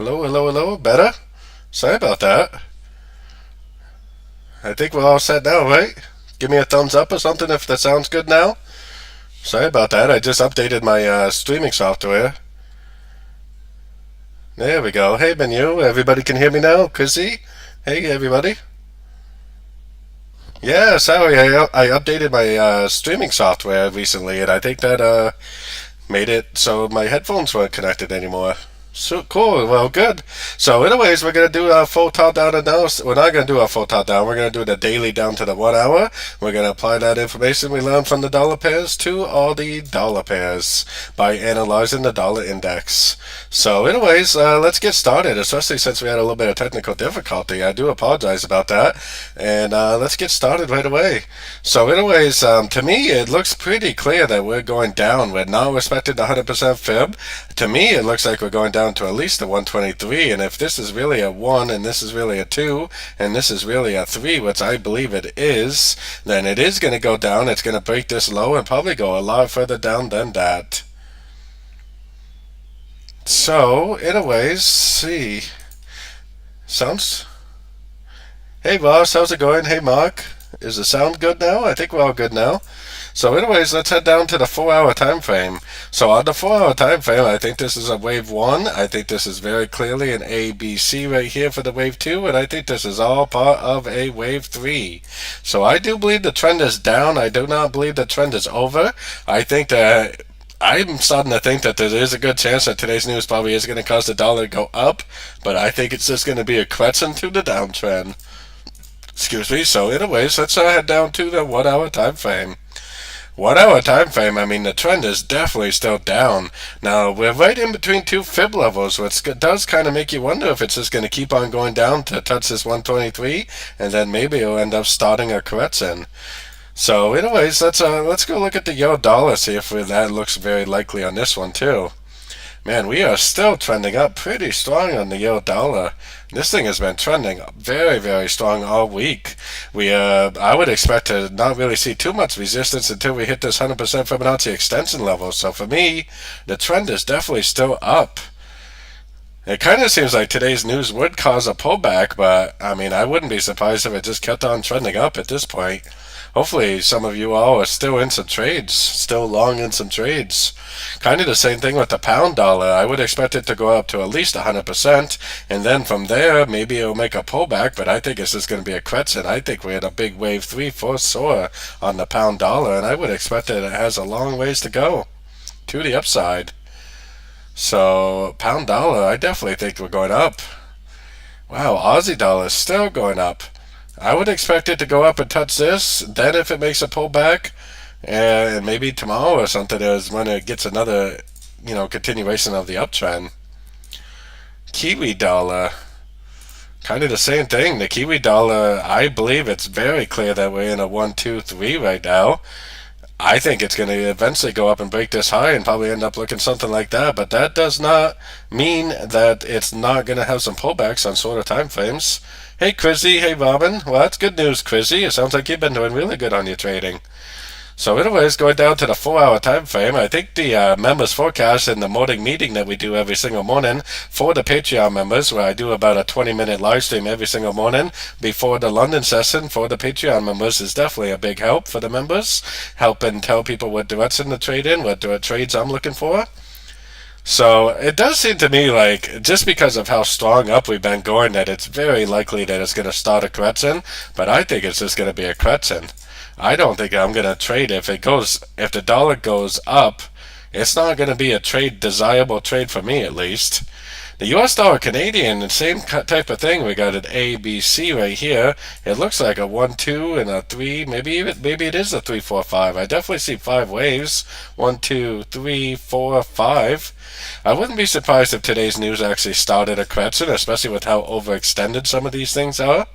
Hello, hello, hello. Better? Sorry about that. I think we're all set now, right? Give me a thumbs up or something if that sounds good now. Sorry about that. I just updated my streaming software. There we go. Hey, Menu. Everybody can hear me now? Chrissy? Hey, everybody. Yeah, sorry. I updated my streaming software recently, and I think that made it so my headphones weren't connected anymore. So cool. Well, good. So, anyways, we're gonna do a full top down analysis. We're not gonna do a full top down. We're gonna do the daily down to the 1 hour. We're gonna apply that information we learned from the dollar pairs to all the dollar pairs by analyzing the dollar index. So, anyways, let's get started. Especially since we had a little bit of technical difficulty. I do apologize about that. And let's get started right away. So, anyways, to me, it looks pretty clear that we're going down. We're not respecting the 100% fib. To me, it looks like we're going down to at least a 123. And if this is really a 1 and this is really a 2 and this is really a 3, which I believe it is, then it is going to go down. It's going to break this low and probably go a lot further down than that. So, anyways, see. Sounds. Hey, Ross, how's it going? Hey, Mark. Is the sound good now? I think we're all good now. So anyways, let's head down to the 4 hour time frame. So on the 4 hour time frame, I think this is a wave 1. I think this is very clearly an ABC right here for the wave 2, and I think this is all part of a wave 3. So I do believe the trend is down. I do not believe the trend is over. I think that I'm starting to think that there is a good chance that today's news probably is going to cause the dollar to go up, but I think it's just going to be a correction to the downtrend. Excuse me. So anyways, let's head down to the 1 hour time frame. 1 hour time frame, I mean, the trend is definitely still down. Now, we're right in between two fib levels, which does kind of make you wonder if it's just going to keep on going down to touch this 123, and then maybe it'll end up starting a correction. So, anyways, let's go look at the euro dollar, see if that looks very likely on this one too. Man, we are still trending up pretty strong on the euro dollar. This thing has been trending very, very strong all week. I would expect to not really see too much resistance until we hit this 100% Fibonacci extension level. So for me, the trend is definitely still up. It kind of seems like today's news would cause a pullback, but I mean, I wouldn't be surprised if it just kept on trending up at this point. Hopefully, some of you all are still in some trades, still long in some trades. Kind of the same thing with the pound dollar. I would expect it to go up to at least 100%, and then from there, maybe it'll make a pullback, but I think it's just going to be a correction. I think we're at a big wave 3 for sure on the pound dollar, and I would expect that it has a long ways to go to the upside. So, pound dollar, I definitely think we're going up. Wow, Aussie dollar is still going up. I would expect it to go up and touch this. Then, if it makes a pullback, and maybe tomorrow or something is when it gets another, continuation of the uptrend. Kiwi dollar, kind of the same thing. The Kiwi dollar, I believe it's very clear that we're in a 1, 2, 3 right now. I think it's going to eventually go up and break this high and probably end up looking something like that. But that does not mean that it's not going to have some pullbacks on shorter time frames. Hey, Chrissy. Hey, Robin. Well, that's good news, Chrissy. It sounds like you've been doing really good on your trading. So anyways, going down to the 4 hour time frame, I think the members forecast in the morning meeting that we do every single morning for the Patreon members, where I do about a 20-minute live stream every single morning before the London session for the Patreon members, is definitely a big help for the members, helping tell people what direction to trade in, what trades I'm looking for. So it does seem to me like, just because of how strong up we've been going, that it's very likely that it's going to start a correction, but I think it's just going to be a correction. I don't think I'm going to trade if the dollar goes up. It's not going to be a desirable trade for me, at least. The US dollar Canadian, the same type of thing. We got an A, B, C right here. It looks like a 1, 2 and a 3. Maybe it is a 3, 4, 5. I definitely see 5 waves. 1, 2, 3, 4, 5. I wouldn't be surprised if today's news actually started a correction, especially with how overextended some of these things are.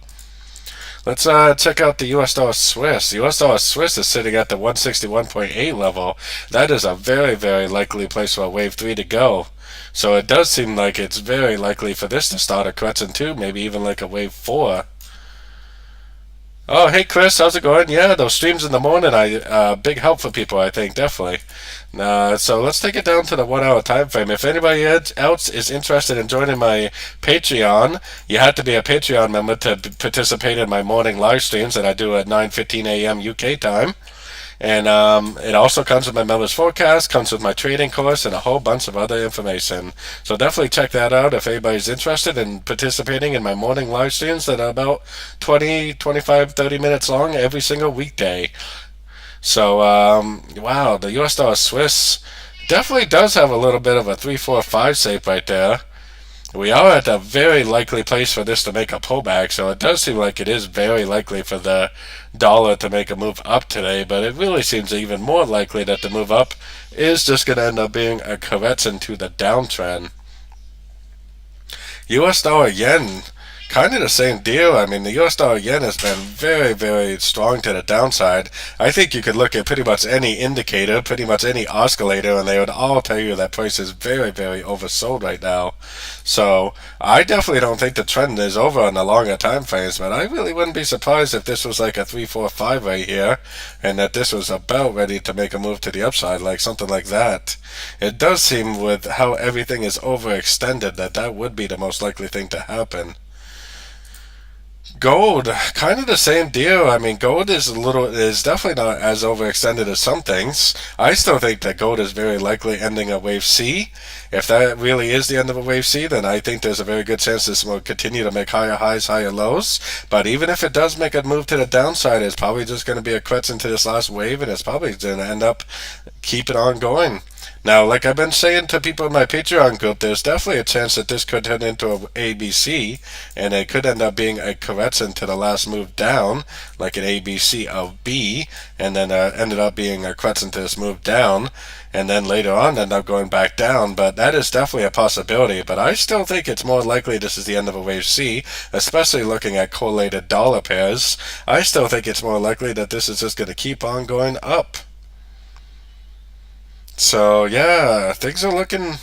Let's check out the US dollar Swiss. The US dollar Swiss is sitting at the 161.8 level. That is a very, very likely place for a wave 3 to go. So it does seem like it's very likely for this to start a correction too, maybe even like a wave 4. Oh, hey Chris, how's it going? Yeah, those streams in the morning, big help for people, I think, definitely. So let's take it down to the 1 hour time frame. If anybody else is interested in joining my Patreon, you have to be a Patreon member to participate in my morning live streams that I do at 9:15 a.m. UK time. And it also comes with my members forecast, comes with my trading course, and a whole bunch of other information. So definitely check that out if anybody's interested in participating in my morning live streams that are about 20, 25, 30 minutes long every single weekday. So, wow, the US dollar Swiss definitely does have a little bit of a 3-4-5 shape right there. We are at a very likely place for this to make a pullback, so it does seem like it is very likely for the dollar to make a move up today, but it really seems even more likely that the move up is just going to end up being a correction to the downtrend. US dollar yen, kind of the same deal. I mean, the US dollar yen has been very, very strong to the downside. I think you could look at pretty much any indicator, pretty much any oscillator, and they would all tell you that price is very, very oversold right now. So I definitely don't think the trend is over on the longer time frames, but I really wouldn't be surprised if this was like a 3-4-5 right here, and that this was about ready to make a move to the upside, like something like that. It does seem with how everything is overextended that that would be the most likely thing to happen. Gold, kind of the same deal. I mean, gold is definitely not as overextended as some things. I still think that gold is very likely ending a wave C. If that really is the end of a wave C, then I think there's a very good chance this will continue to make higher highs, higher lows. But even if it does make a move to the downside, it's probably just going to be a correction to this last wave, and it's probably going to end up keeping on going. Now, like I've been saying to people in my Patreon group, there's definitely a chance that this could turn into a ABC, and it could end up being a correction to the last move down, like an ABC of B, and then ended up being a correction to this move down, and then later on end up going back down. But that is definitely a possibility. But I still think it's more likely this is the end of a wave C, especially looking at correlated dollar pairs. I still think it's more likely that this is just going to keep on going up. So yeah, things are looking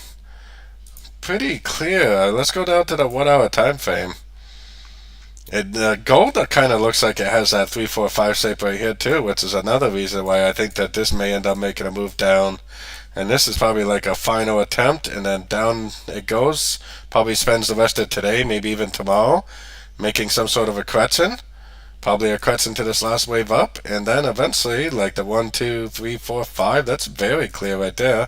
pretty clear. Let's go down to the 1 hour time frame. Gold kind of looks like it has that 3-4-5 shape right here too, which is another reason why I think that this may end up making a move down. And this is probably like a final attempt, and then down it goes. Probably spends the rest of today, maybe even tomorrow, making some sort of a correction. Probably a correction to this last wave up, and then eventually, like the 1, 2, 3, 4, 5, that's very clear right there.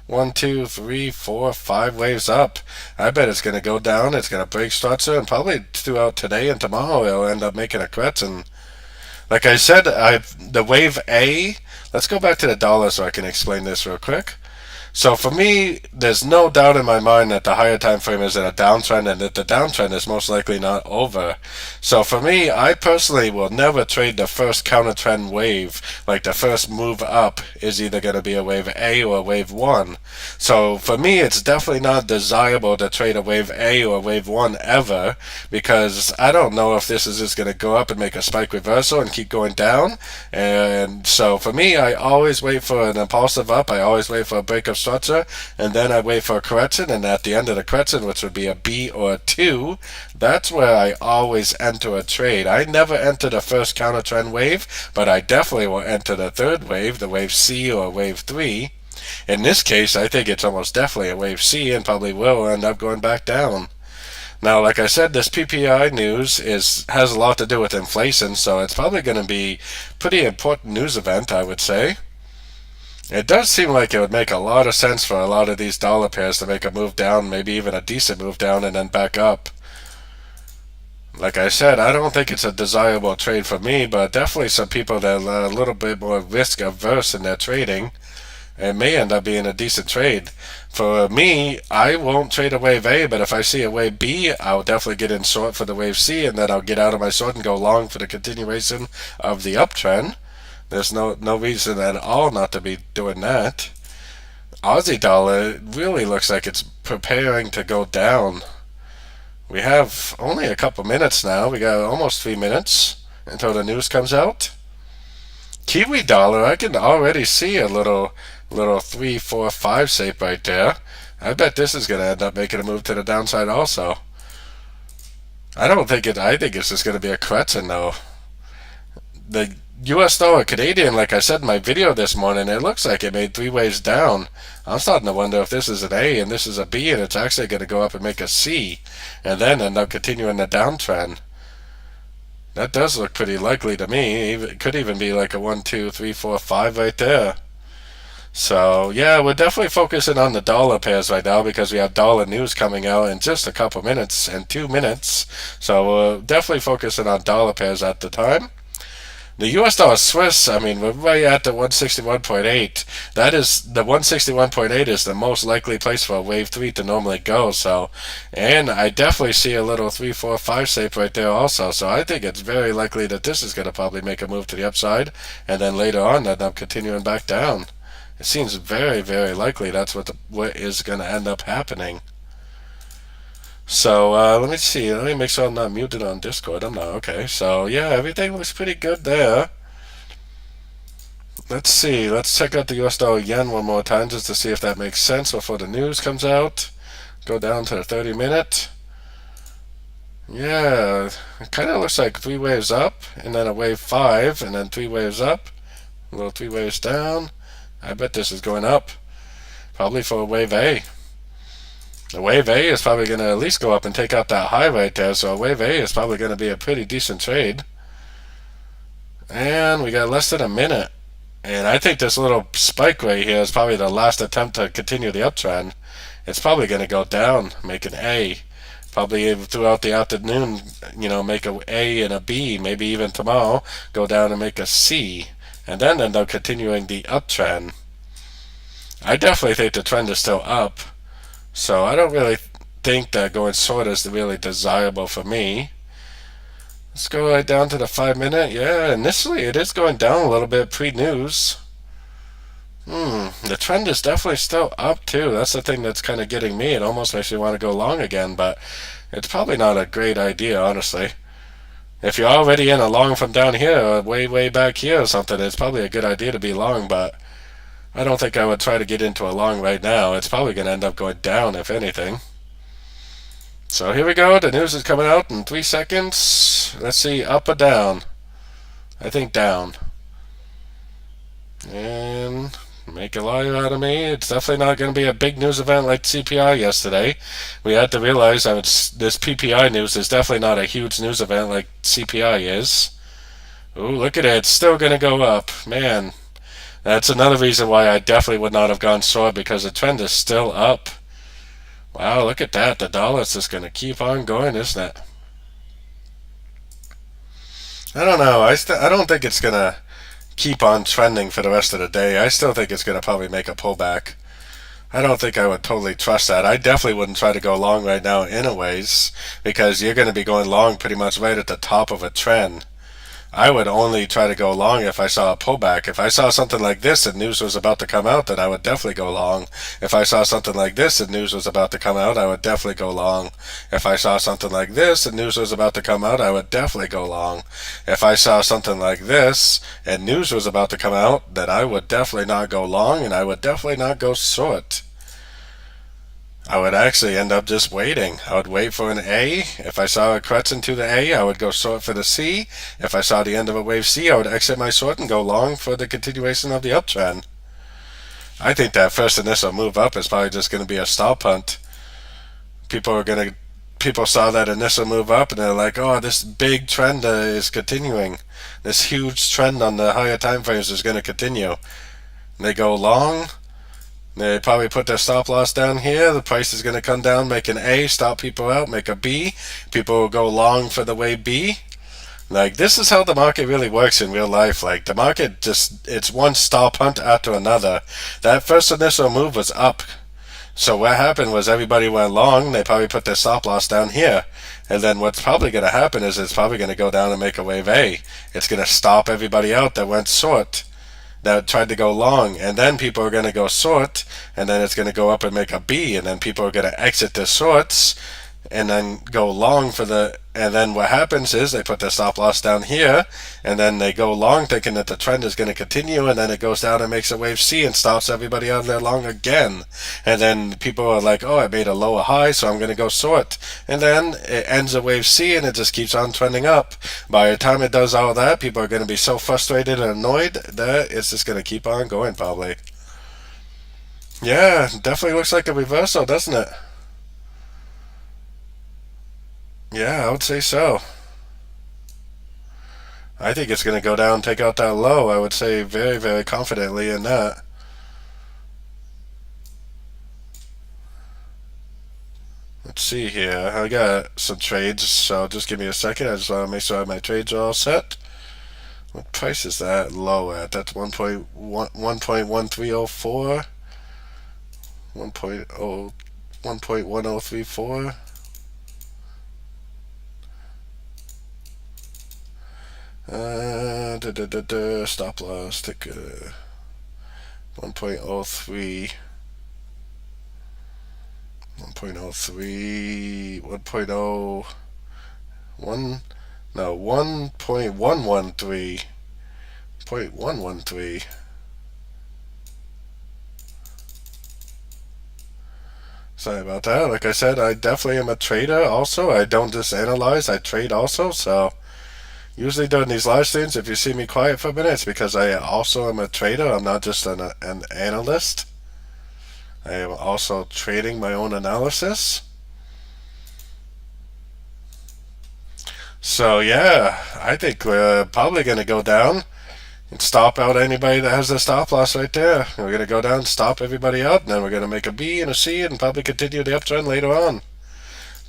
1, 2, 3, 4, 5 waves up. I bet it's going to go down, it's going to break structure, and probably throughout today and tomorrow it'll end up making a correction. Like I said, the wave A, let's go back to the dollar so I can explain this real quick. So for me, there's no doubt in my mind that the higher time frame is in a downtrend, and that the downtrend is most likely not over. So for me, I personally will never trade the first counter trend wave. Like the first move up is either going to be a wave A or a wave 1. So for me, it's definitely not desirable to trade a wave A or a wave 1 ever, because I don't know if this is just going to go up and make a spike reversal and keep going down. And so for me, I always wait for an impulsive up. I always wait for a break of structure, and then I wait for a correction, and at the end of the correction, which would be a B or a 2, that's where I always enter a trade. I never enter the first counter trend wave, but I definitely will enter the third wave, the wave C or wave 3. In this case, I think it's almost definitely a wave C, and probably will end up going back down. Now, like I said, this PPI news has a lot to do with inflation, so it's probably going to be a pretty important news event, I would say. It does seem like it would make a lot of sense for a lot of these dollar pairs to make a move down, maybe even a decent move down, and then back up. Like I said, I don't think it's a desirable trade for me, but definitely some people that are a little bit more risk averse in their trading, it may end up being a decent trade. For me, I won't trade a wave A, but if I see a wave B, I'll definitely get in short for the wave C, and then I'll get out of my short and go long for the continuation of the uptrend. There's no reason at all not to be doing that. Aussie dollar really looks like it's preparing to go down. We have only a couple minutes now. We got almost 3 minutes until the news comes out. Kiwi dollar, I can already see a little 3, 4, 5 shape right there. I bet this is going to end up making a move to the downside also. I think it's just going to be a correction though. US dollar Canadian, like I said in my video this morning, it looks like it made 3 waves down. I'm starting to wonder if this is an A and this is a B, and it's actually going to go up and make a C and then end up continuing the downtrend. That does look pretty likely to me. It could even be like a 1, 2, 3, 4, 5 right there. So yeah, we're definitely focusing on the dollar pairs right now because we have dollar news coming out in just a couple minutes, in 2 minutes. So we're definitely focusing on dollar pairs at the time. The US dollar Swiss, I mean, we're right at the 161.8. That is, the 161.8 is the most likely place for a wave 3 to normally go. So, and I definitely see a little 3, 4, 5 shape right there also. So I think it's very likely that this is going to probably make a move to the upside and then later on end up continuing back down. It seems very, very likely that's what is going to end up happening. So let me see. Let me make sure I'm not muted on Discord. I'm not. Okay. So yeah, everything looks pretty good there. Let's see. Let's check out the US dollar yen one more time just to see if that makes sense before the news comes out. Go down to the 30-minute. Yeah, it kind of looks like 3 waves up and then a wave 5 and then 3 waves up. A little 3 waves down. I bet this is going up. Probably for a wave A. The wave A is probably going to at least go up and take out that high right there, so a wave A is probably going to be a pretty decent trade. And we got less than a minute. And I think this little spike right here is probably the last attempt to continue the uptrend. It's probably going to go down, make an A. Probably throughout the afternoon, make a A and a B, maybe even tomorrow, go down and make a C. And then end up continuing the uptrend. I definitely think the trend is still up. So I don't really think that going short is really desirable for me. Let's go right down to the 5-minute. Yeah, initially it is going down a little bit pre-news. The trend is definitely still up too. That's the thing that's kind of getting me. It almost makes me want to go long again, but it's probably not a great idea, honestly. If you're already in a long from down here, or way, way back here or something, it's probably a good idea to be long, but I don't think I would try to get into a long right now. It's probably going to end up going down, if anything. So here we go. The news is coming out in 3 seconds. Let's see, up or down? I think down. And make a liar out of me. It's definitely not going to be a big news event like CPI yesterday. We had to realize that this PPI news is definitely not a huge news event like CPI is. Ooh, look at it. It's still going to go up. Man. That's another reason why I definitely would not have gone short, because the trend is still up. Wow, look at that. The dollar's just going to keep on going, isn't it? I don't know. I don't think it's going to keep on trending for the rest of the day. I still think it's going to probably make a pullback. I don't think I would totally trust that. I definitely wouldn't try to go long right now anyways, because you're going to be going long pretty much right at the top of a trend. I would only try to go long if I saw a pullback. If I saw something like this and news was about to come out, then I would definitely go long. If I saw something like this and news was about to come out, I would definitely go long. If I saw something like this and news was about to come out, I would definitely go long. If I saw something like this and news was about to come out, then I would definitely not go long, and I would definitely not go short. I would actually end up just waiting. I would wait for an A. If I saw a correction to the A, I would go short for the C. If I saw the end of a wave C, I would exit my short and go long for the continuation of the uptrend. I think that first initial move up is probably just going to be a stop hunt. People saw that initial move up and they're like, oh, this big trend is continuing. This huge trend on the higher time frames is going to continue. And they go long. They probably put their stop loss down here. The price is going to come down, make an A, stop people out, make a B. People will go long for the wave B. Like, this is how the market really works in real life. Like, the market it's one stop hunt after another. That first initial move was up. So what happened was everybody went long. They probably put their stop loss down here. And then what's probably going to happen is it's probably going to go down and make a wave A. It's going to stop everybody out that went short, that tried to go long, and then people are going to go short, and then it's going to go up and make a B, and then people are going to exit the shorts, and then go long for the, and then what happens is they put their stop loss down here, and then they go long thinking that the trend is going to continue, and then it goes down and makes a wave C and stops everybody out of there long again. And then people are like, oh, I made a lower high, so I'm going to go short. And then it ends a wave C and it just keeps on trending up. By the time it does all that, people are going to be so frustrated and annoyed that it's just going to keep on going probably. Yeah, definitely looks like a reversal, doesn't it? Yeah, I would say so. I think it's going to go down, take out that low. I would say very, very confidently in that. Let's see here. I got some trades, so just give me a second. I just want to make sure my trades are all set. What price is that low at? That's 1.1304. 1.1034. Stop loss, take 1.03, 1.03, 1.01, no, 1.113, 0.113. Sorry about that. Like I said, I definitely am a trader also. I don't just analyze, I trade also, so usually during these live streams, if you see me quiet for a minute, it's because I also am a trader. I'm not just an analyst. I am also trading my own analysis. So yeah, I think we're probably going to go down and stop out anybody that has a stop loss right there. We're going to go down, stop everybody out, and then we're going to make a B and a C and probably continue the uptrend later on.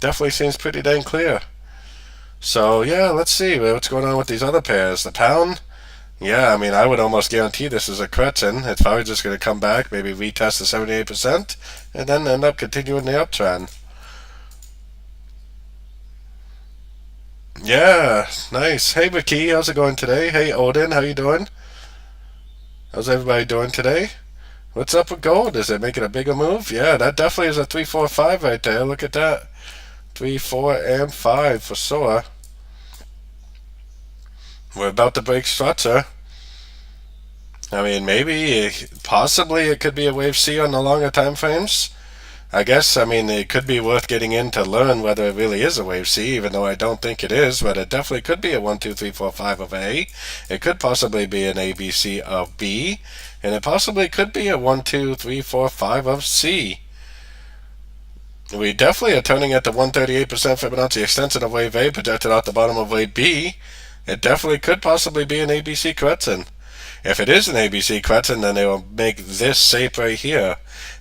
Definitely seems pretty dang clear. So yeah, let's see what's going on with these other pairs. The pound, yeah, I mean, I would almost guarantee this is a correction. It's probably just going to come back, maybe retest the 78%, and then end up continuing the uptrend. Yeah, nice. Hey, Vicky, how's it going today? Hey, Odin, how you doing? How's everybody doing today? What's up with gold? Is it making a bigger move? Yeah, that definitely is a 3-4-5 right there. Look at that. 3, 4, and 5 for sure. We're about to break structure. I mean, maybe, possibly it could be a wave C on the longer time frames. I guess, I mean, it could be worth getting in to learn whether it really is a wave C, even though I don't think it is, but it definitely could be a 1, 2, 3, 4, 5 of A. It could possibly be an ABC of B, and it possibly could be a 1, 2, 3, 4, 5 of C. We definitely are turning at the 138% Fibonacci extension of wave A projected out the bottom of wave B. It definitely could possibly be an ABC correction. If it is an ABC correction, then they will make this shape right here.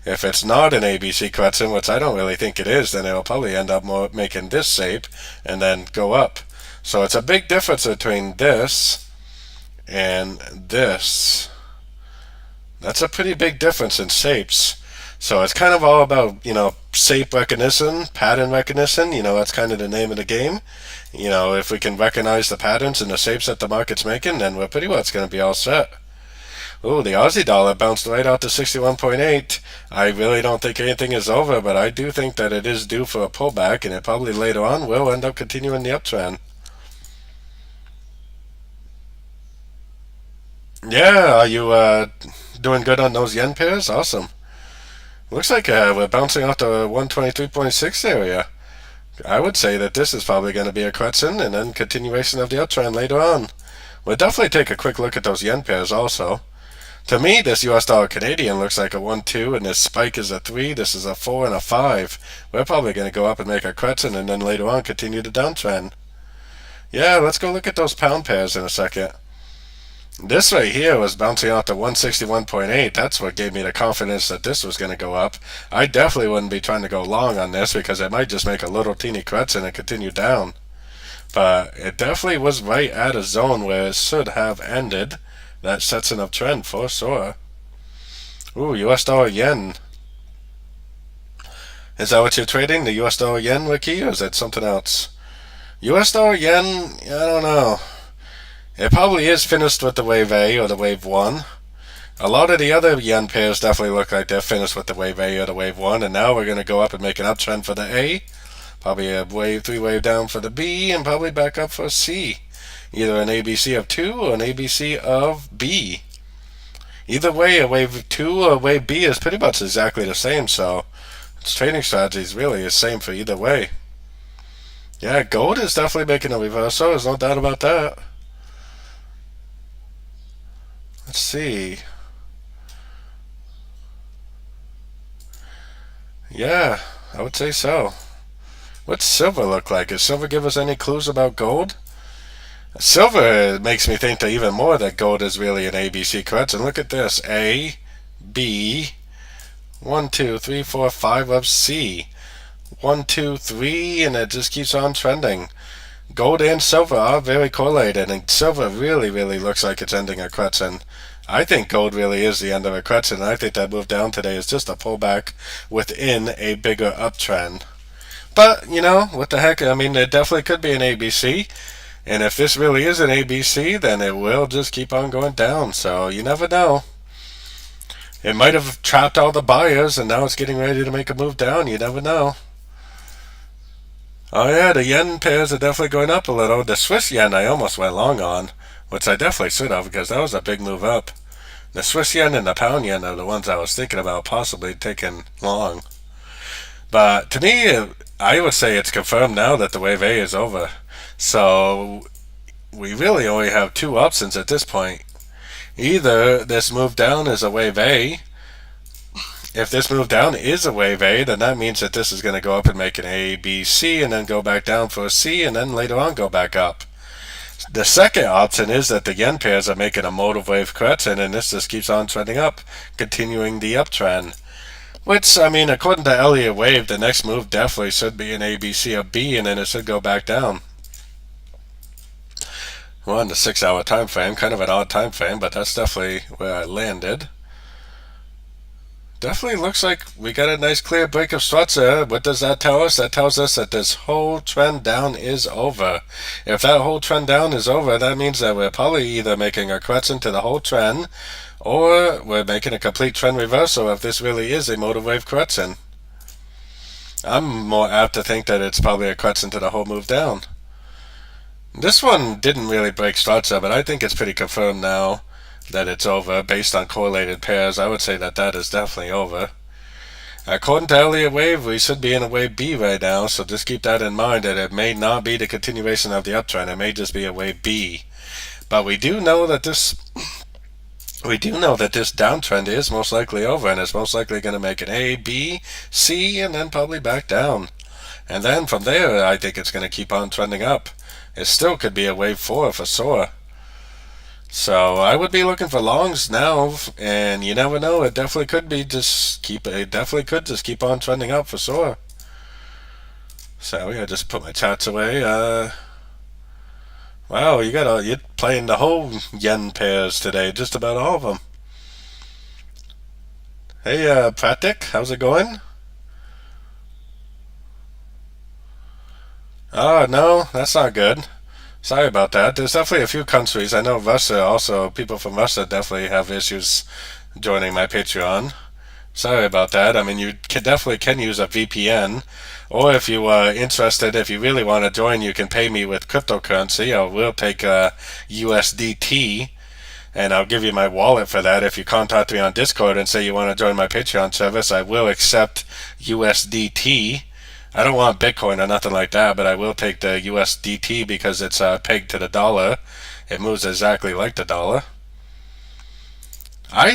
If it's not an ABC correction, which I don't really think it is, then it will probably end up more making this shape and then go up. So it's a big difference between this and this. That's a pretty big difference in shapes. So it's kind of all about, shape recognition, pattern recognition. That's kind of the name of the game. If we can recognize the patterns and the shapes that the market's making, then we're pretty much going to be all set. Ooh, the Aussie dollar bounced right out to 61.8. I really don't think anything is over, but I do think that it is due for a pullback, and it probably later on will end up continuing the uptrend. Yeah, are you doing good on those yen pairs? Awesome. Looks like we're bouncing off the 123.6 area. I would say that this is probably going to be a correction and then continuation of the uptrend later on. We'll definitely take a quick look at those yen pairs also. To me, this US dollar Canadian looks like a 1-2, and this spike is a 3, this is a 4 and a 5. We're probably going to go up and make a correction and then later on continue the downtrend. Yeah, let's go look at those pound pairs in a second. This right here was bouncing out to 161.8. That's what gave me the confidence that this was going to go up. I definitely wouldn't be trying to go long on this because it might just make a little teeny correction and continue down. But it definitely was right at a zone where it should have ended. That sets an uptrend for sure. Ooh, US dollar yen. Is that what you're trading? The US dollar yen, Ricky, or is that something else? US dollar yen, I don't know. It probably is finished with the wave A or the wave 1. A lot of the other yen pairs definitely look like they're finished with the wave A or the wave 1, and now we're going to go up and make an uptrend for the A. Probably a wave, three-wave down for the B, and probably back up for C. Either an ABC of 2 or an ABC of B. Either way, a wave 2 or a wave B is pretty much exactly the same, so its trading strategy is really the same for either way. Yeah, gold is definitely making a reversal, there's no doubt about that. Let's see. Yeah, I would say so. What's silver look like? Does silver give us any clues about gold? Silver makes me think that even more that gold is really an ABC correction. Look at this. A, B, 1, 2, 3, 4, 5 of C. 1, 2, 3, and it just keeps on trending. Gold and silver are very correlated, and silver really, really looks like it's ending a correction. I think gold really is the end of a correction, and I think that move down today is just a pullback within a bigger uptrend. But, what the heck, I mean, it definitely could be an ABC, and if this really is an ABC, then it will just keep on going down, so you never know. It might have trapped all the buyers, and now it's getting ready to make a move down, you never know. Oh yeah, the yen pairs are definitely going up a little. The Swiss yen I almost went long on, which I definitely should have because that was a big move up. The Swiss yen and the pound yen are the ones I was thinking about possibly taking long. But to me, I would say it's confirmed now that the wave A is over. So we really only have two options at this point. Either this move down is a wave A. If this move down is a wave A, then that means that this is going to go up and make an A, B, C, and then go back down for a C, and then later on go back up. The second option is that the yen pairs are making a motive wave correction, and this just keeps on trending up, continuing the uptrend. Which, I mean, according to Elliott Wave, the next move definitely should be an A, B, C, or B, and then it should go back down. We're on the 6-hour time frame, kind of an odd time frame, but that's definitely where I landed. Definitely looks like we got a nice clear break of structure. What does that tell us? That tells us that this whole trend down is over. If that whole trend down is over, that means that we're probably either making a correction to the whole trend, or we're making a complete trend reversal if this really is a motive wave correction. I'm more apt to think that it's probably a correction to the whole move down. This one didn't really break structure, but I think it's pretty confirmed now that it's over based on correlated pairs. I would say that that is definitely over. According to Elliott Wave, we should be in a wave B right now, so just keep that in mind that it may not be the continuation of the uptrend. It may just be a wave B. But we do know that this downtrend is most likely over, and it's most likely going to make an A, B, C, and then probably back down. And then from there, I think it's going to keep on trending up. It still could be a wave 4 for sure. So I would be looking for longs now, and you never know. It definitely could be definitely could just keep on trending up for sure. So yeah, just put my chats away. Wow, you're playing the whole yen pairs today, just about all of them. Hey, Pratik, how's it going? Oh no, that's not good. Sorry about that. There's definitely a few countries. I know Russia also, people from Russia definitely have issues joining my Patreon. Sorry about that. I mean, you definitely can use a VPN. Or if you are interested, if you really want to join, you can pay me with cryptocurrency. I will take USDT, and I'll give you my wallet for that. If you contact me on Discord and say you want to join my Patreon service, I will accept USDT. I don't want Bitcoin or nothing like that, but I will take the USDT because it's pegged to the dollar. It moves exactly like the dollar. Man,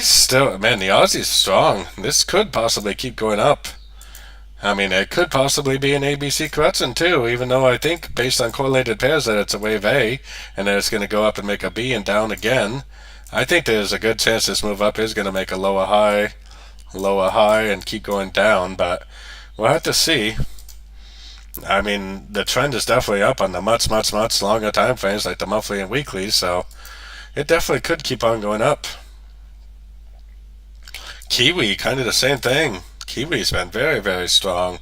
the Aussie's strong. This could possibly keep going up. I mean, it could possibly be an ABC correction too, even though I think based on correlated pairs that it's a wave A, and then it's going to go up and make a B and down again. I think there's a good chance this move up is going to make a lower high, and keep going down, but we'll have to see. I mean, the trend is definitely up on the much, much, much longer time frames, like the monthly and weekly, so it definitely could keep on going up. Kiwi, kind of the same thing. Kiwi's been very, very strong.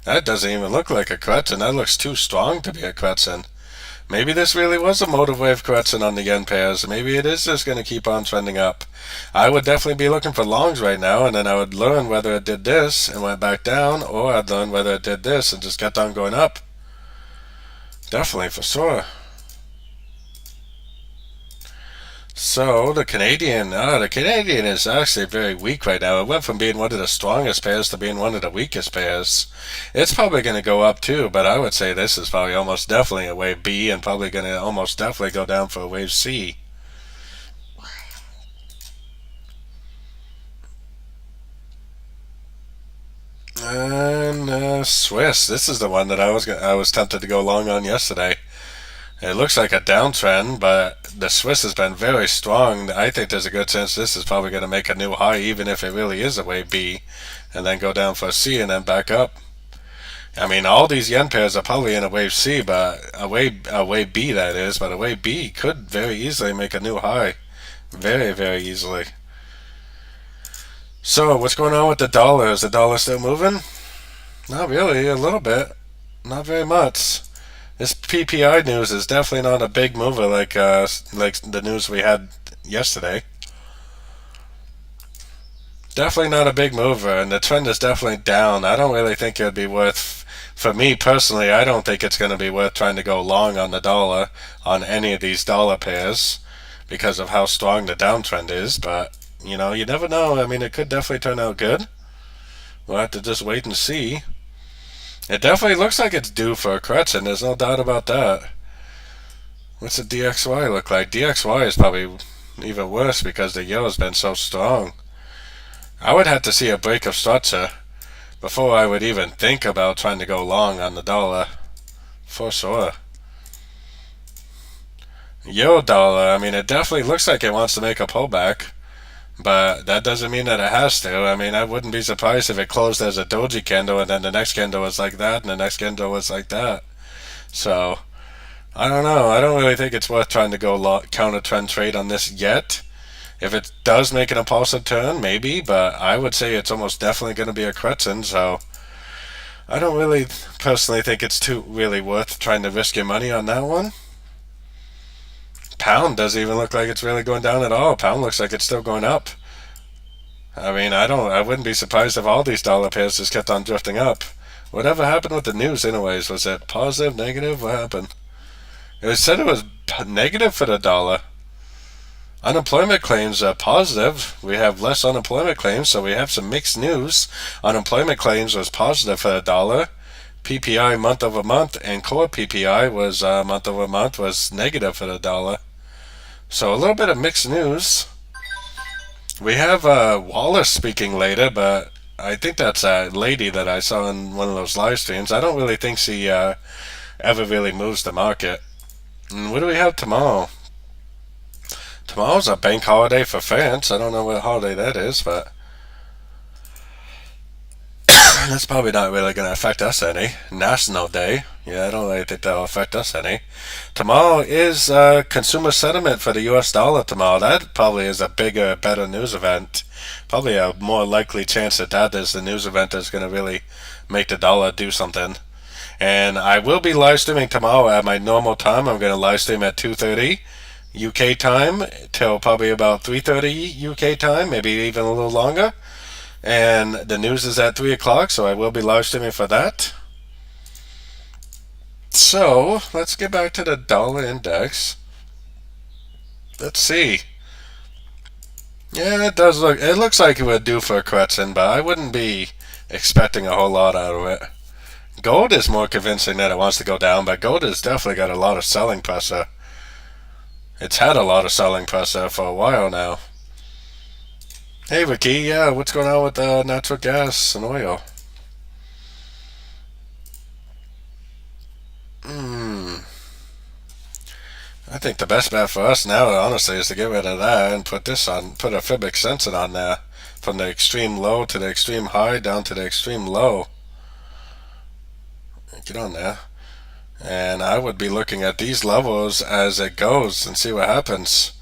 That doesn't even look like a correction. That looks too strong to be a correction. Maybe this really was a motive wave correction on the yen pairs. Maybe it is just going to keep on trending up. I would definitely be looking for longs right now, and then I would learn whether it did this and went back down, or I'd learn whether it did this and just kept on going up. Definitely, for sure. So the Canadian is actually very weak right now. It went from being one of the strongest pairs to being one of the weakest pairs. It's probably going to go up too, but I would say this is probably almost definitely a wave B and probably going to almost definitely go down for a wave C. And Swiss, this is the one that I was tempted to go long on yesterday. It looks like a downtrend, but the Swiss has been very strong. I think there's a good chance this is probably going to make a new high, even if it really is a wave B, and then go down for a C and then back up. I mean, all these yen pairs are probably in a wave C, but a wave B that is, but a wave B could very easily make a new high, very very easily. So what's going on with the dollar? Is the dollar still moving? Not really, a little bit, not very much. This PPI news is definitely not a big mover like the news we had yesterday. Definitely not a big mover, and the trend is definitely down. I don't really think it would be worth, for me personally, I don't think it's going to be worth trying to go long on the dollar on any of these dollar pairs because of how strong the downtrend is. But you never know. I mean, it could definitely turn out good. We'll have to just wait and see. It definitely looks like it's due for a correction. There's no doubt about that. What's the DXY look like? DXY is probably even worse because the euro's been so strong. I would have to see a break of structure before I would even think about trying to go long on the dollar. For sure. Euro dollar, I mean, it definitely looks like it wants to make a pullback, but that doesn't mean that it has to. I mean, I wouldn't be surprised if it closed as a doji candle and then the next candle was like that and the next candle was like that. So, I don't know. I don't really think it's worth trying to go counter trend trade on this yet. If it does make an impulsive turn, maybe, but I would say it's almost definitely going to be a correction, so I don't really personally think it's too really worth trying to risk your money on that one. Pound doesn't even look like it's really going down at all. Pound looks like it's still going up. I mean, I wouldn't be surprised if all these dollar pairs just kept on drifting up. Whatever happened with the news anyways? Was it positive, negative? What happened? It was said it was negative for the dollar. Unemployment claims are positive. We have less unemployment claims, so we have some mixed news. Unemployment claims was positive for the dollar. PPI month over month and core PPI was month over month was negative for the dollar. So a little bit of mixed news. We have Wallace speaking later, but I think that's a lady that I saw in one of those live streams. I don't really think she ever really moves the market. And what do we have tomorrow? Tomorrow's a bank holiday for France. I don't know what holiday that is, but that's probably not really going to affect us any. National Day. Yeah, I don't really think that'll affect us any. Tomorrow is consumer sentiment for the US dollar tomorrow. That probably is a bigger, better news event. Probably a more likely chance that is the news event that's going to really make the dollar do something. And I will be live streaming tomorrow at my normal time. I'm going to live stream at 2:30 UK time till probably about 3:30 UK time, maybe even a little longer. And the news is at 3 o'clock, so I will be live streaming for that. So, let's get back to the dollar index. Let's see. Yeah, it looks like it would do for a correction, but I wouldn't be expecting a whole lot out of it. Gold is more convincing that it wants to go down, but gold has definitely got a lot of selling pressure. It's had a lot of selling pressure for a while now. Hey Vicky, yeah, what's going on with natural gas and oil? I think the best bet for us now, honestly, is to get rid of that and put a Fibic sensor on there. From the extreme low to the extreme high down to the extreme low. Get on there. And I would be looking at these levels as it goes and see what happens.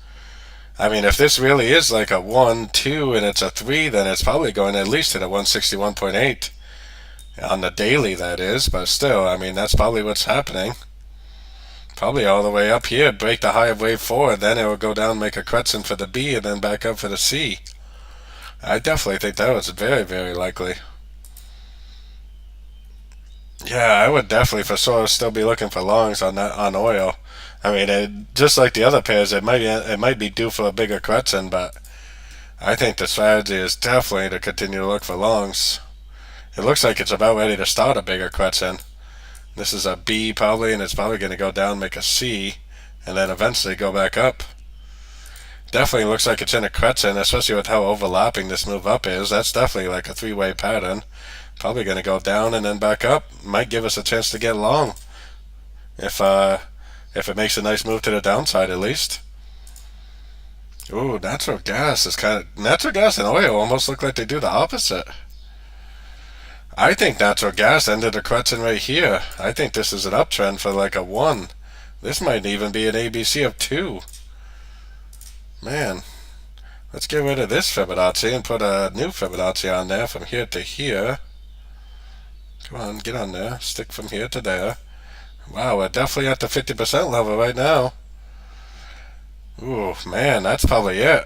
I mean, if this really is like a 1, 2, and it's a 3, then it's probably going at least to the 161.8 on the daily, that is. But still, I mean, that's probably what's happening. Probably all the way up here, break the high of wave 4, and then it will go down, make a crescent for the B, and then back up for the C. I definitely think that was very, very likely. Yeah, I would definitely for sure still be looking for longs on that on oil. I mean, just like the other pairs, it might be due for a bigger crescent, but I think the strategy is definitely to continue to look for longs. It looks like it's about ready to start a bigger crescent. This is a B probably, and it's probably going to go down, make a C, and then eventually go back up. Definitely looks like it's in a crescent, especially with how overlapping this move up is. That's definitely like a three-way pattern. Probably going to go down and then back up. Might give us a chance to get long if it makes a nice move to the downside at least. Ooh, natural gas and oil almost look like they do the opposite. I think natural gas ended a crescent right here. I think this is an uptrend for like a 1. This might even be an ABC of 2. Man, let's get rid of this Fibonacci and put a new Fibonacci on there from here to here. Come on, get on there. Stick from here to there. Wow, we're definitely at the 50% level right now. Ooh, man, that's probably it.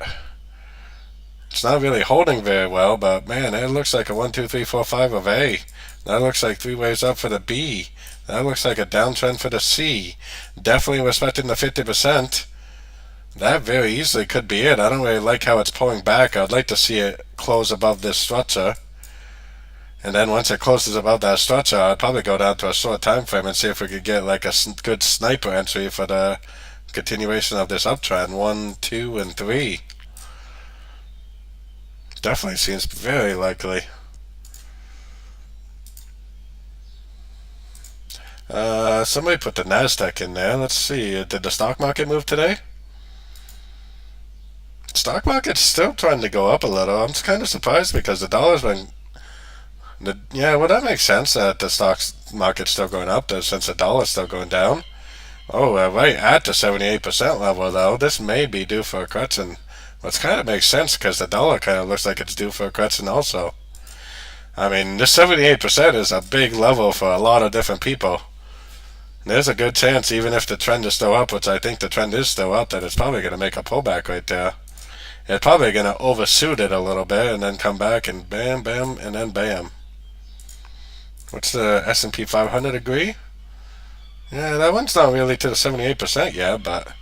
It's not really holding very well, but man, it looks like a 1, 2, 3, 4, 5 of A. That looks like 3 waves up for the B. That looks like a downtrend for the C. Definitely respecting the 50%. That very easily could be it. I don't really like how it's pulling back. I'd like to see it close above this structure. And then once it closes above that structure, I'd probably go down to a short time frame and see if we could get like a good sniper entry for the continuation of this uptrend. 1, 2, and 3. Definitely seems very likely. Somebody put the NASDAQ in there. Let's see. Did the stock market move today? Stock market's still trying to go up a little. I'm just kind of surprised because the dollar's been. Yeah, well, that makes sense that the stock market's still going up though, since the dollar's still going down. Oh, right at the 78% level though. This may be due for a crescent. Which kind of makes sense because the dollar kind of looks like it's due for a crescent also. I mean, this 78% is a big level for a lot of different people. There's a good chance, even if the trend is still up, which I think the trend is still up, that it's probably going to make a pullback right there. It's probably going to overshoot it a little bit and then come back and bam, bam, and then bam. What's the S&P 500 agree? Yeah, that one's not really to the 78% yet, but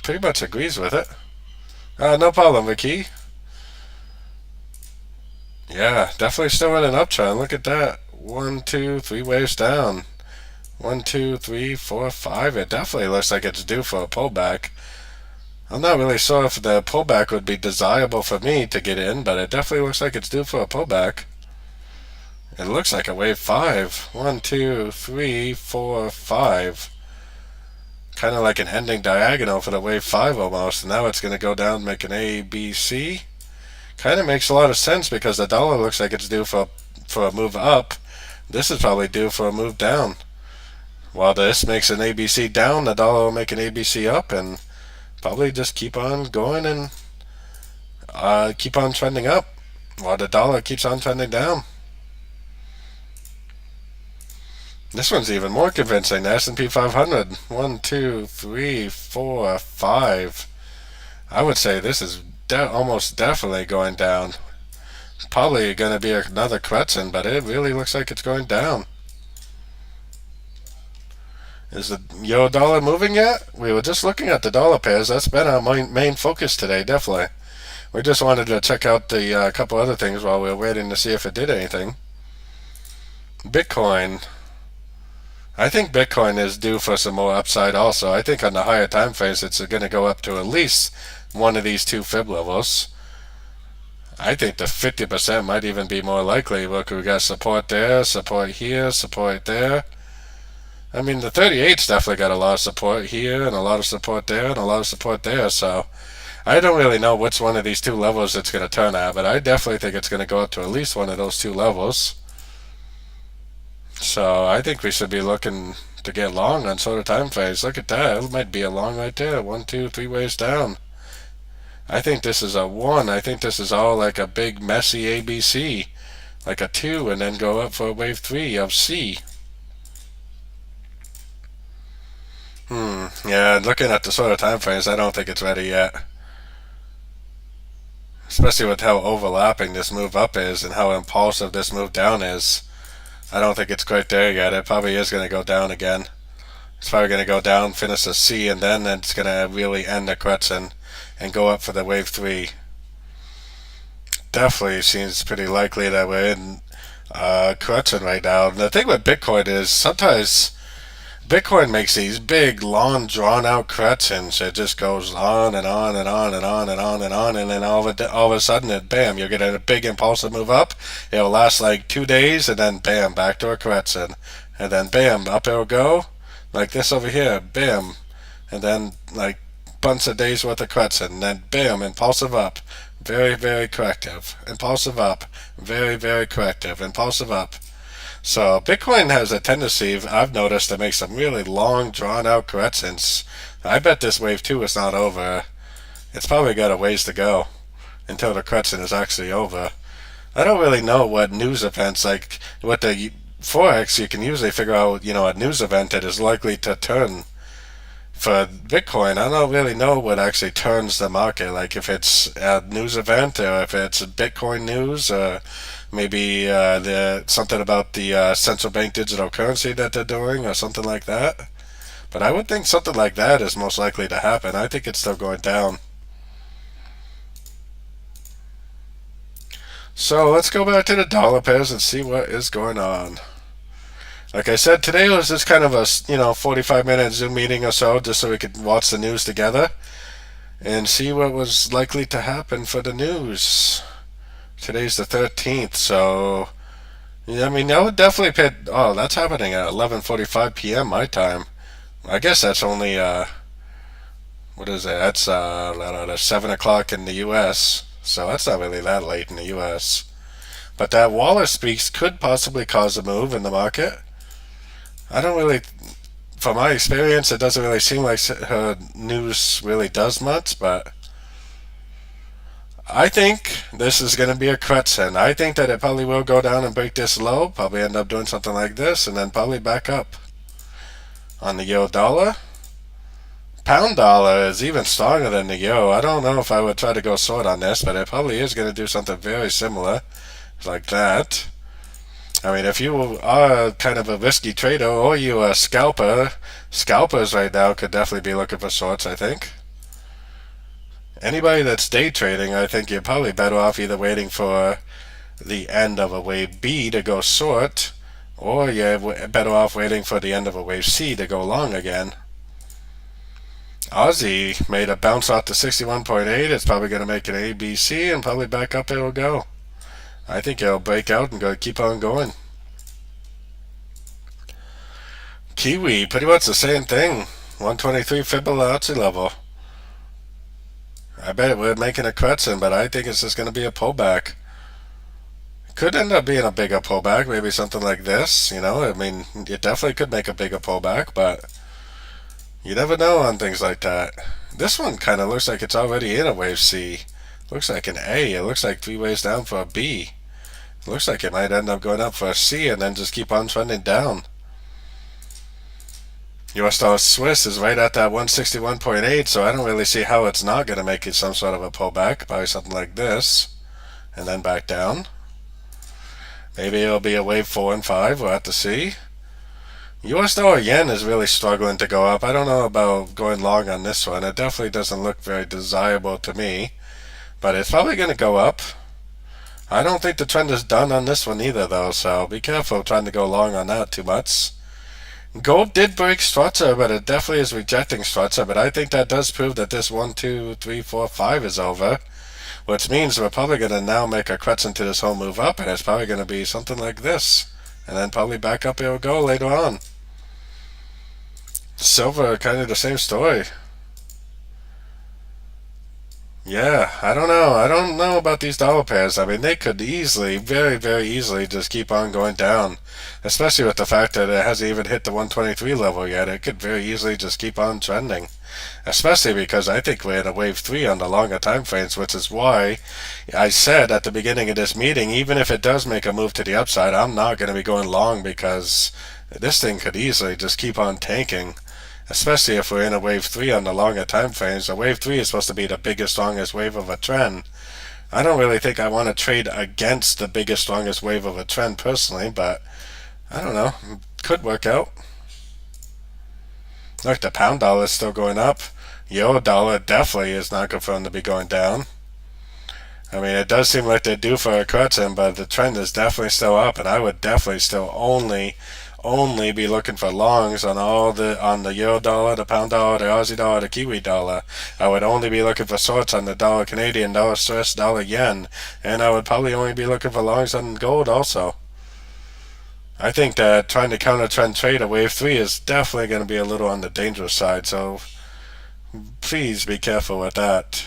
pretty much agrees with it. No problem, Vicky. Yeah, definitely still in an uptrend. Look at that. 1, 2, 3 waves down. 1, 2, 3, 4, 5. It definitely looks like it's due for a pullback. I'm not really sure if the pullback would be desirable for me to get in, but it definitely looks like it's due for a pullback. It looks like a wave 5. 1, 2, 3, 4, 5. Kind of like an ending diagonal for the wave 5 almost. And now it's going to go down and make an A, B, C. Kind of makes a lot of sense because the dollar looks like it's due for a move up. This is probably due for a move down. While this makes an ABC down, the dollar will make an ABC up and probably just keep on going and keep on trending up while the dollar keeps on trending down. This one's even more convincing. The S&P 500. 1, 2, 3, 4, 5. I would say this is almost definitely going down. Probably going to be another crescent, but it really looks like it's going down. Is the euro dollar moving yet? We were just looking at the dollar pairs. That's been our main focus today, definitely. We just wanted to check out the couple other things while we were waiting to see if it did anything. Bitcoin. I think Bitcoin is due for some more upside also. I think on the higher time frames it's going to go up to at least one of these two fib levels. I think the 50% might even be more likely. Look, we got support there, support here, support there. I mean, the 38's definitely got a lot of support here and a lot of support there and a lot of support there. So I don't really know which one of these two levels it's going to turn at, but I definitely think it's going to go up to at least one of those two levels. So I think we should be looking to get long on shorter time frames. Look at that. It might be a long right there. 1, 2, 3 waves down. I think this is a 1. I think this is all like a big messy ABC. Like a 2 and then go up for a wave 3 of C. Yeah, looking at the sort of time frames, I don't think it's ready yet. Especially with how overlapping this move up is and how impulsive this move down is. I don't think it's quite there yet. It probably is going to go down again. It's probably going to go down, finish a C, and then it's going to really end the Kretzen and go up for the wave 3. Definitely seems pretty likely that we're in Kretzen right now. And the thing with Bitcoin is sometimes Bitcoin makes these big, long, drawn-out Kretzens. It just goes on and on and on and on and on and on, and then all of a sudden, bam, you're getting a big impulsive move up. It'll last like 2 days, and then bam, back to a Kretzen, and then bam, up it'll go, like this over here, bam, and then like bunch of days worth of Kretzen, and then bam, impulsive up, very, very corrective, impulsive up, very, very corrective, impulsive up. So Bitcoin has a tendency, I've noticed, to make some really long, drawn-out corrections. I bet this wave 2 is not over. It's probably got a ways to go until the correction is actually over. I don't really know what news events, like what the Forex, you can usually figure out, a news event that is likely to turn. For Bitcoin, I don't really know what actually turns the market. Like if it's a news event or if it's Bitcoin news or maybe something about the central bank digital currency that they're doing or something like that. But I would think something like that is most likely to happen. I think it's still going down. So let's go back to the dollar pairs and see what is going on. Like I said, today was just kind of a 45-minute Zoom meeting or so, just so we could watch the news together and see what was likely to happen for the news. Today's the 13th, so yeah, I mean that would definitely pay. Oh, that's happening at 11:45 p.m. my time. I guess that's only what is it? That's 7 o'clock in the U.S. So that's not really that late in the U.S. But that Waller speaks could possibly cause a move in the market. I don't really, from my experience, it doesn't really seem like her news really does much, but I think this is going to be a Kretzen. I think that it probably will go down and break this low, probably end up doing something like this, and then probably back up. On the euro dollar, pound dollar is even stronger than the euro. I don't know if I would try to go short on this, but it probably is going to do something very similar, like that. I mean, if you are kind of a risky trader or you are a scalper, scalpers right now could definitely be looking for shorts, I think. Anybody that's day trading, I think you're probably better off either waiting for the end of a wave B to go short, or you're better off waiting for the end of a wave C to go long again. Aussie made a bounce off to 61.8. It's probably going to make an A, B, C, and probably back up it'll go. I think it'll break out and keep on going. Kiwi, pretty much the same thing. 123 Fibonacci level. I bet we're making a Kretzen, but I think it's just going to be a pullback. Could end up being a bigger pullback, maybe something like this. I mean, it definitely could make a bigger pullback, but you never know on things like that. This one kind of looks like it's already in a wave C. Looks like an A. It looks like 3 ways down for a B. It looks like it might end up going up for a C and then just keep on trending down. US dollar Swiss is right at that 161.8, so I don't really see how it's not going to make it some sort of a pullback. Probably something like this, and then back down. Maybe it'll be a wave 4 and 5. We'll have to see. US dollar yen is really struggling to go up. I don't know about going long on this one. It definitely doesn't look very desirable to me, but it's probably going to go up. I don't think the trend is done on this one either, though, so be careful trying to go long on that too much. Gold did break structure, but it definitely is rejecting structure, but I think that does prove that this 1, 2, 3, 4, 5 is over, which means we're probably going to now make a Kretzen to this whole move up, and it's probably going to be something like this, and then probably back up it'll go later on. Silver, kind of the same story. Yeah, I don't know. I don't know about these dollar pairs. I mean, they could easily, very, very easily just keep on going down, especially with the fact that it hasn't even hit the 123 level yet. It could very easily just keep on trending, especially because I think we're in a wave 3 on the longer time frames, which is why I said at the beginning of this meeting, even if it does make a move to the upside, I'm not going to be going long because this thing could easily just keep on tanking. especially if we're in a wave 3 on the longer time frames. A wave 3 is supposed to be the biggest, longest wave of a trend. I don't really think I want to trade against the biggest, longest wave of a trend personally, but I don't know. Could work out. Look, the pound dollar is still going up. Euro dollar definitely is not confirmed to be going down. I mean, it does seem like they're due for a correction, but the trend is definitely still up, and I would definitely still only be looking for longs on the euro dollar, the pound dollar, the Aussie dollar, the Kiwi dollar. I would only be looking for shorts on the dollar Canadian, dollar Swiss, dollar yen, and I would probably only be looking for longs on gold also. I think that trying to counter trend trade at wave 3 is definitely going to be a little on the dangerous side, so please be careful with that.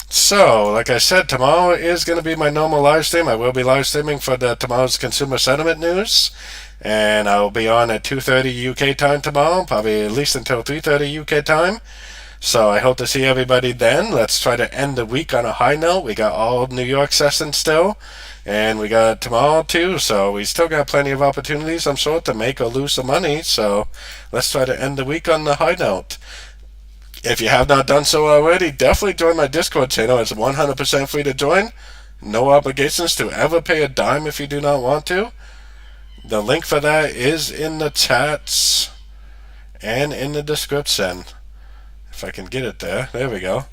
So, like I said, tomorrow is going to be my normal live stream. I will be live streaming for tomorrow's consumer sentiment news, and I will be on at 2:30 UK time tomorrow, probably at least until 3:30 UK time. So I hope to see everybody then. Let's try to end the week on a high note. We got all New York sessions still, and we got tomorrow too, so we still got plenty of opportunities, I'm sure, to make or lose some money. So let's try to end the week on the high note. If you have not done so already, definitely join my Discord channel. It's 100% free to join. No obligations to ever pay a dime if you do not want to. The link for that is in the chats and in the description. If I can get it there. There we go.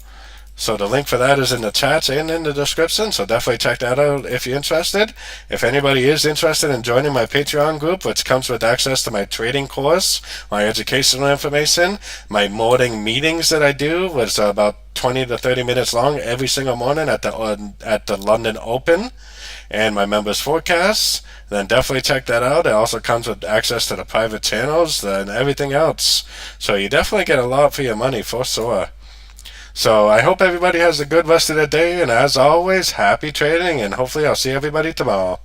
So the link for that is in the chats and in the description, so definitely check that out if you're interested. If anybody is interested in joining my Patreon group, which comes with access to my trading course, my educational information, my morning meetings that I do, which are about 20 to 30 minutes long every single morning at the London Open, and my members' forecasts, then definitely check that out. It also comes with access to the private channels and everything else. So you definitely get a lot for your money, for sure. So I hope everybody has a good rest of their day, and as always, happy trading, and hopefully I'll see everybody tomorrow.